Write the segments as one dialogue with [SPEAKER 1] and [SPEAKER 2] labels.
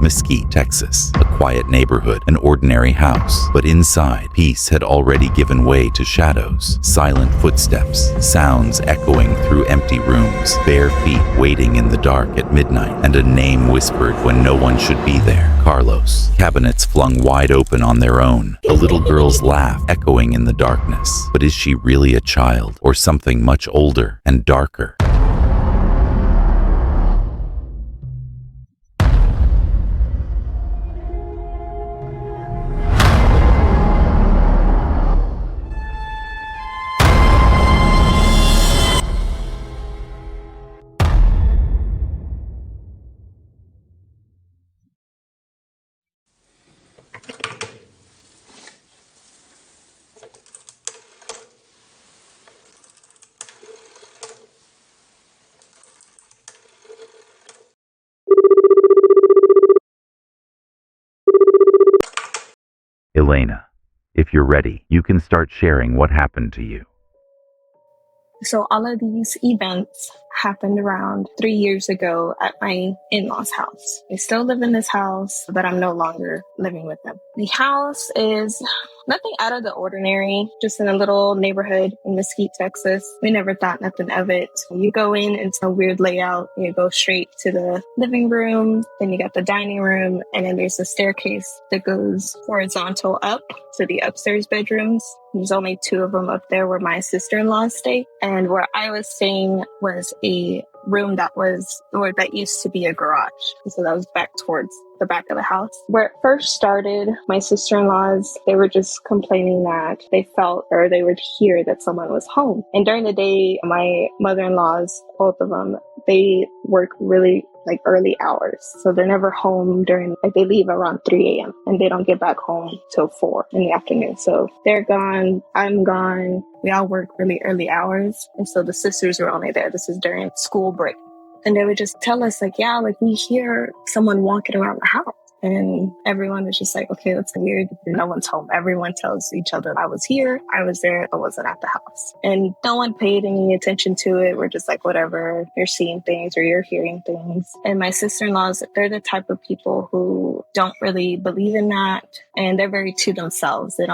[SPEAKER 1] Mesquite, Texas, a quiet neighborhood, an ordinary house. But inside, peace had already given way to shadows, silent footsteps, sounds echoing through empty rooms, bare feet waiting in the dark at midnight, and a name whispered when no one should be there. Carlos. Cabinets flung wide open on their own, a little girl's laugh echoing in the darkness. But is she really a child, or something much older and darker? Elena, if you're ready, you can start sharing what happened to you.
[SPEAKER 2] So all of these events happened around 3 years ago at my in-laws' house. They still live in this house, but I'm no longer living with them. The house is nothing out of the ordinary, just in a little neighborhood in Mesquite, Texas. We never thought nothing of it. You go in, it's a weird layout. You go straight to the living room, then you got the dining room, and then there's a staircase that goes horizontal up to the upstairs bedrooms. There's only 2 of them up there where my sister-in-law stay. And where I was staying was a room that used to be a garage. So that was back towards the back of the house. Where it first started, my sister-in-laws, they were just complaining that they felt or they would hear that someone was home. And during the day, my mother-in-laws, both of them, they work really early hours. So they're never home they leave around 3 a.m. and they don't get back home till 4 in the afternoon. So they're gone, I'm gone. We all work really early hours. And so the sisters were only there. This is during school break. And they would just tell us we hear someone walking around the house. And everyone was just like, okay, that's weird. No one's home. Everyone tells each other, I was here, I was there, I wasn't at the house. And no one paid any attention to it. We're just like, whatever, you're seeing things or you're hearing things. And my sister-in-laws, they're the type of people who don't really believe in that. And they're very to themselves. They're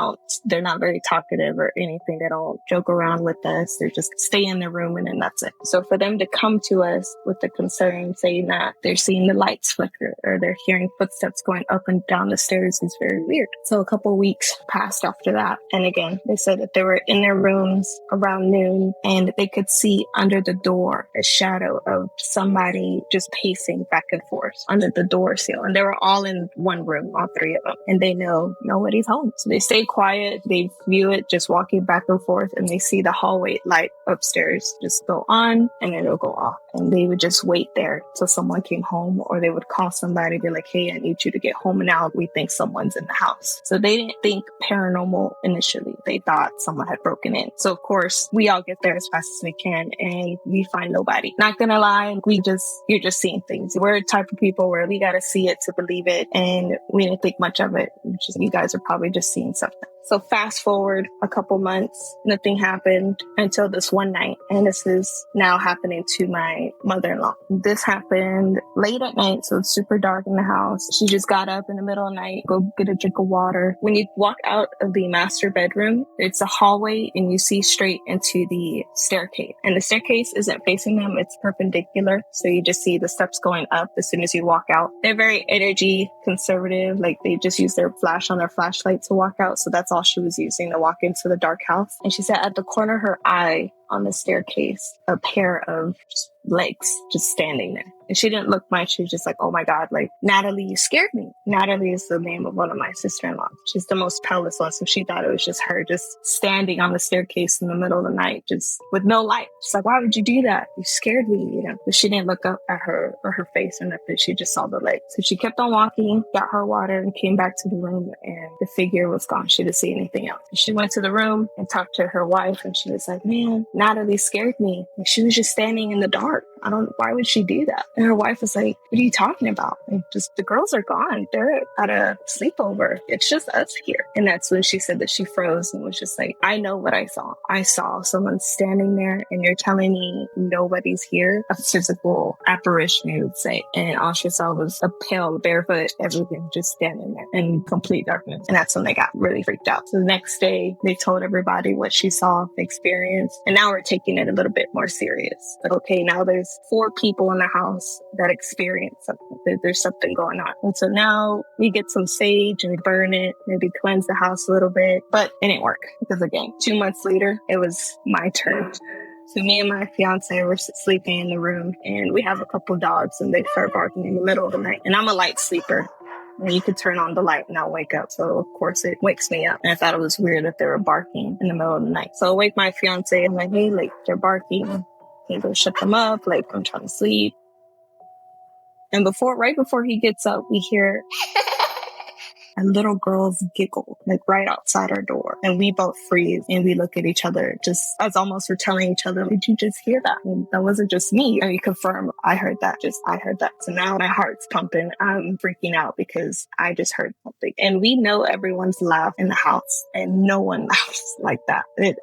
[SPEAKER 2] not very talkative or anything. They don't joke around with us. They just stay in their room and then that's it. So for them to come to us with the concern saying that they're seeing the lights flicker or they're hearing footsteps going up and down the stairs is very weird. So a couple of weeks passed after that. And again, they said that they were in their rooms around noon and they could see under the door a shadow of somebody just pacing back and forth under the door sill. And they were all in one room, all 3 of them. And they know nobody's home. So they stay quiet. They view it just walking back and forth and they see the hallway light upstairs just go on and then it'll go off. And they would just wait there till someone came home or they would call somebody, be like, hey, I need you to get home now. We think someone's in the house. So they didn't think paranormal initially. They thought someone had broken in. So of course we all get there as fast as we can and we find nobody. Not gonna lie, you're just seeing things. We're the type of people where we gotta see it to believe it. And we didn't think much of it. Which is, you guys are probably just seeing something. So fast forward a couple months, nothing happened until this one night. And this is now happening to my mother-in-law. This happened late at night, so it's super dark in the house. She just got up in the middle of the night, go get a drink of water. When you walk out of the master bedroom, it's a hallway and you see straight into the staircase. And the staircase isn't facing them, it's perpendicular. So you just see the steps going up as soon as you walk out. They're very energy conservative. They just use their flash on their flashlight to walk out. So that's all she was using to walk into the dark house. And she said at the corner of her eye on the staircase, a pair of legs just standing there. And she didn't look much. She was just like, oh my God, Natalie, you scared me. Natalie is the name of one of my sister-in-laws. She's the most palest one. So she thought it was just her just standing on the staircase in the middle of the night, just with no light. She's like, why would you do that? You scared me, But she didn't look up at her or her face or nothing. She just saw the legs. So she kept on walking, got her water and came back to the room and the figure was gone. She didn't see anything else. She went to the room and talked to her wife and she was like, man, Natalie scared me. And she was just standing in the dark. why would she do that? And her wife was like, what are you talking about? And just, the girls are gone. They're at a sleepover. It's just us here. And that's when she said that she froze and was just like, I know what I saw. I saw someone standing there and you're telling me nobody's here? A physical apparition, you would say. And all she saw was a pale, barefoot, everything just standing there in complete darkness. And that's when they got really freaked out. So the next day, they told everybody what she saw, experienced. And now we're taking it a little bit more serious. But okay, now there's 4 people in the house that experience something. There's something going on. And so now we get some sage and we burn it, maybe cleanse the house a little bit. But it didn't work because, again, 2 months later, it was my turn. So me and my fiance were sleeping in the room, and we have a couple dogs, and they start barking in the middle of the night. And I'm a light sleeper. And you could turn on the light and I'll wake up. So, of course, it wakes me up. And I thought it was weird that they were barking in the middle of the night. So I wake my fiance. I'm like, hey, like, they're barking. Can you go shut them up? Like, I'm trying to sleep. And right before he gets up, we hear a little girl's giggle, like right outside our door. And we both freeze and we look at each other, just as almost we're telling each other, did you just hear that? And that wasn't just me. And we confirm, I heard that. So now my heart's pumping. I'm freaking out because I just heard something. And we know everyone's laugh in the house, and no one laughs like that. It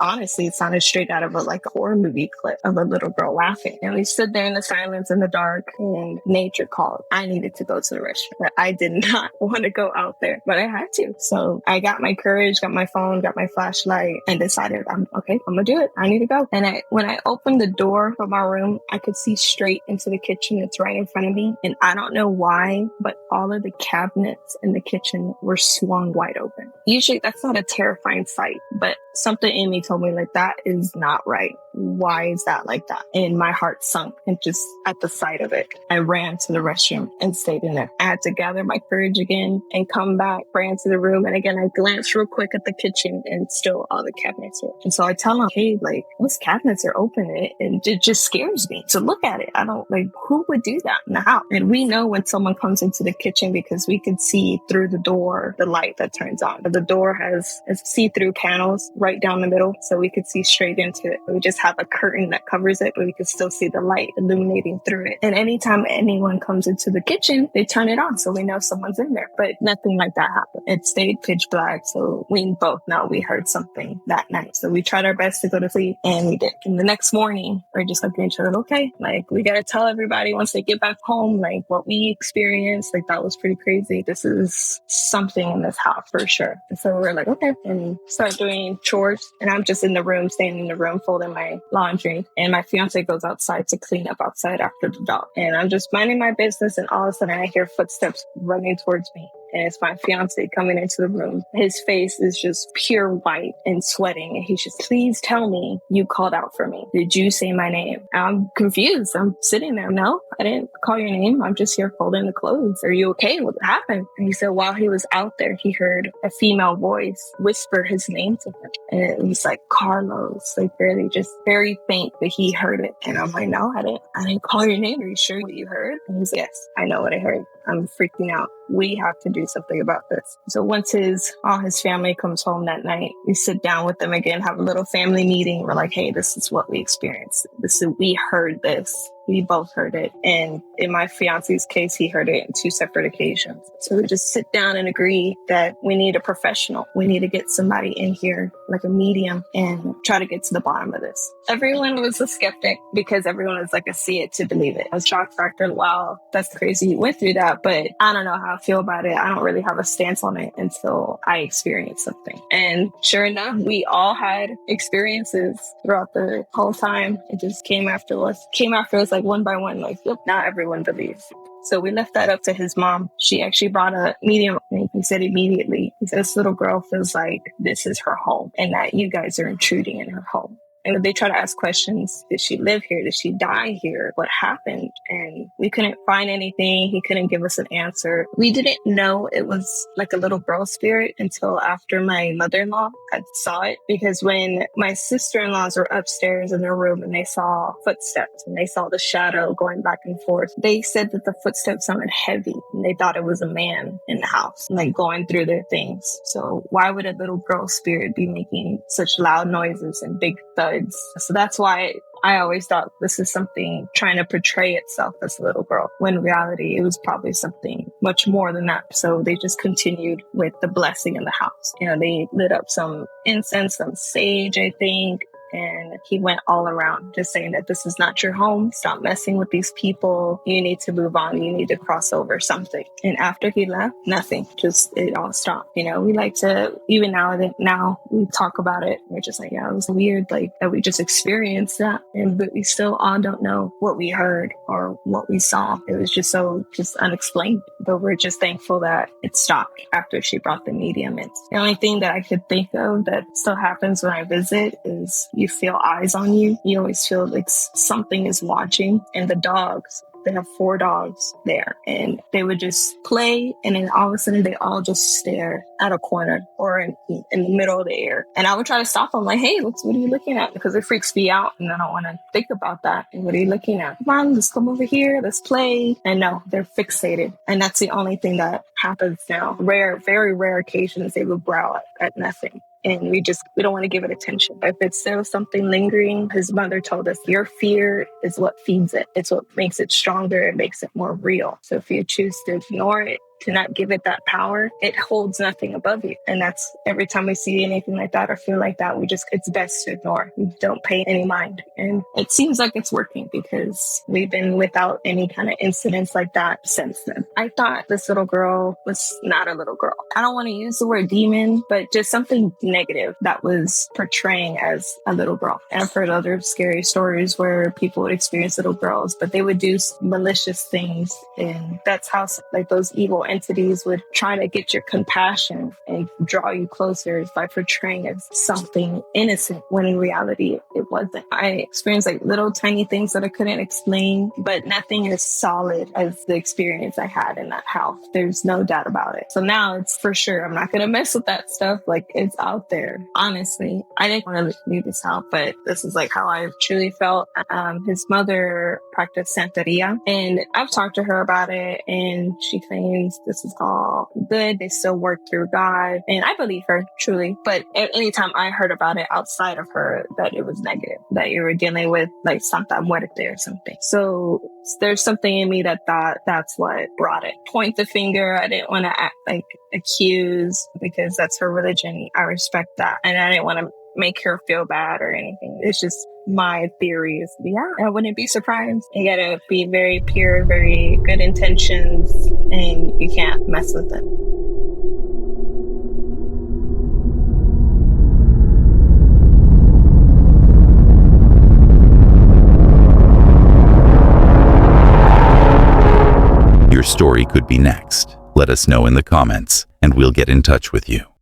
[SPEAKER 2] sounded straight out of a horror movie clip of a little girl laughing. And we stood there in the silence, in the dark, and nature called. I needed to go to the restroom, but I did not want to go out there. But I had to. So I got my courage, got my phone, got my flashlight, and decided, I'm going to do it. I need to go. And when I opened the door of my room, I could see straight into the kitchen. It's right in front of me. And I don't know why, but all of the cabinets in the kitchen were swung wide open. Usually that's not a terrifying sight, but something in me told me, like, that is not right. Why is that like that? And my heart sunk, and just at the sight of it, I ran to the restroom and stayed in there. I had to gather my courage again and come back, ran to the room. And again, I glanced real quick at the kitchen, and still all the cabinets were. And so I tell him, hey, like, those cabinets are open, and it just scares me to look at it. I don't, like, who would do that in the house? And we know when someone comes into the kitchen because we can see through the door the light that turns on. But the door has see-through panels right down the middle, so we could see straight into it. We just have a curtain that covers it, but we could still see the light illuminating through it. And anytime anyone comes into the kitchen, they turn it on, so we know someone's in there. But nothing like that happened. It stayed pitch black, so we both know we heard something that night. So we tried our best to go to sleep, and we did. And the next morning, we're just looking at each other, okay, like, we gotta tell everybody once they get back home, like, what we experienced. Like, that was pretty crazy. This is something in this house for sure. And so we're like, okay, and start doing chores. And I'm just in the room, staying in the room, folding my laundry. And my fiance goes outside to clean up outside after the dog. And I'm just minding my business. And all of a sudden I hear footsteps running towards me. And it's my fiance coming into the room. His face is just pure white and sweating. And he's just, please tell me you called out for me. Did you say my name? I'm confused. I'm sitting there. No, I didn't call your name. I'm just here folding the clothes. Are you okay? What happened? And he said while he was out there, he heard a female voice whisper his name to him. And it was like Carlos, like barely, just very faint, but he heard it. And I'm like, no, I didn't call your name. Are you sure what you heard? And he's like, yes, I know what I heard. I'm freaking out. We have to do something about this. So once all his family comes home that night, we sit down with them again, have a little family meeting. We're like, hey, this is what we experienced. We heard this. We both heard it. And in my fiance's case, he heard it in 2 separate occasions. So we just sit down and agree that we need a professional. We need to get somebody in here, like a medium, and try to get to the bottom of this. Everyone was a skeptic because everyone was like a see it to believe it. A shock factor. Wow, that's crazy you went through that. But I don't know how I feel about it. I don't really have a stance on it until I experience something. And sure enough, we all had experiences throughout the whole time. It just came after us like one by one, like, yep, not everyone believes. So we left that up to his mom. She actually brought a medium. And he said immediately, he said, this little girl feels like this is her home and that you guys are intruding in her home. And they try to ask questions. Did she live here? Did she die here? What happened? And we couldn't find anything. He couldn't give us an answer. We didn't know it was like a little girl spirit until after my mother-in-law had saw it. Because when my sister-in-laws were upstairs in their room and they saw footsteps and they saw the shadow going back and forth, they said that the footsteps sounded heavy and they thought it was a man in the house, like going through their things. So why would a little girl spirit be making such loud noises and big thuds? So that's why I always thought this is something trying to portray itself as a little girl, when in reality, it was probably something much more than that. So they just continued with the blessing in the house. They lit up some incense, some sage, I think. And he went all around just saying that this is not your home. Stop messing with these people. You need to move on. You need to cross over something. And after he left, nothing. Just it all stopped. We like to, even now we talk about it. We're just like, yeah, it was weird, like that we just experienced that. But we still all don't know what we heard or what we saw. It was just unexplained. But we're just thankful that it stopped after she brought the medium in. The only thing that I could think of that still happens when I visit is you feel eyes on you. You always feel like something is watching. And the dogs, they have 4 dogs there, and they would just play, and then all of a sudden they all just stare at a corner or in the middle of the air. And I would try to stop them, like, hey, what are you looking at? Because it freaks me out, and I don't want to think about that. And what are you looking at? Come on, let's come over here, let's play. And no, they're fixated. And that's the only thing that happens now. Very rare occasions they will growl at nothing. And we don't want to give it attention. If it's still something lingering, his mother told us your fear is what feeds it. It's what makes it stronger. It makes it more real. So if you choose to ignore it, to not give it that power, it holds nothing above you. And that's every time we see anything like that or feel like that, it's best to ignore. We don't pay any mind. And it seems like it's working because we've been without any kind of incidents like that since then. I thought this little girl was not a little girl. I don't want to use the word demon, but just something negative that was portraying as a little girl. And I've heard other scary stories where people would experience little girls, but they would do malicious things. And that's how like those evil entities would try to get your compassion and draw you closer by portraying as something innocent when in reality it wasn't. I experienced like little tiny things that I couldn't explain, but nothing as solid as the experience I had in that house. There's no doubt about it. So now it's for sure, I'm not going to mess with that stuff. Like it's out there. Honestly, I didn't want to leave this out, but this is like how I truly felt. His mother practiced Santería, and I've talked to her about it, and she claims this is all good. They still work through God. And I believe her, truly. But anytime I heard about it outside of her, that it was negative, that you were dealing with like Santa Muerte or something. So there's something in me that thought that's what brought it. Point the finger. I didn't want to act like accuse because that's her religion. I respect that. And I didn't want to make her feel bad or anything. It's just my theories. Yeah, I wouldn't be surprised. You gotta be very pure, very good intentions, and you can't mess with it.
[SPEAKER 1] Your story could be next. Let us know in the comments, and we'll get in touch with you.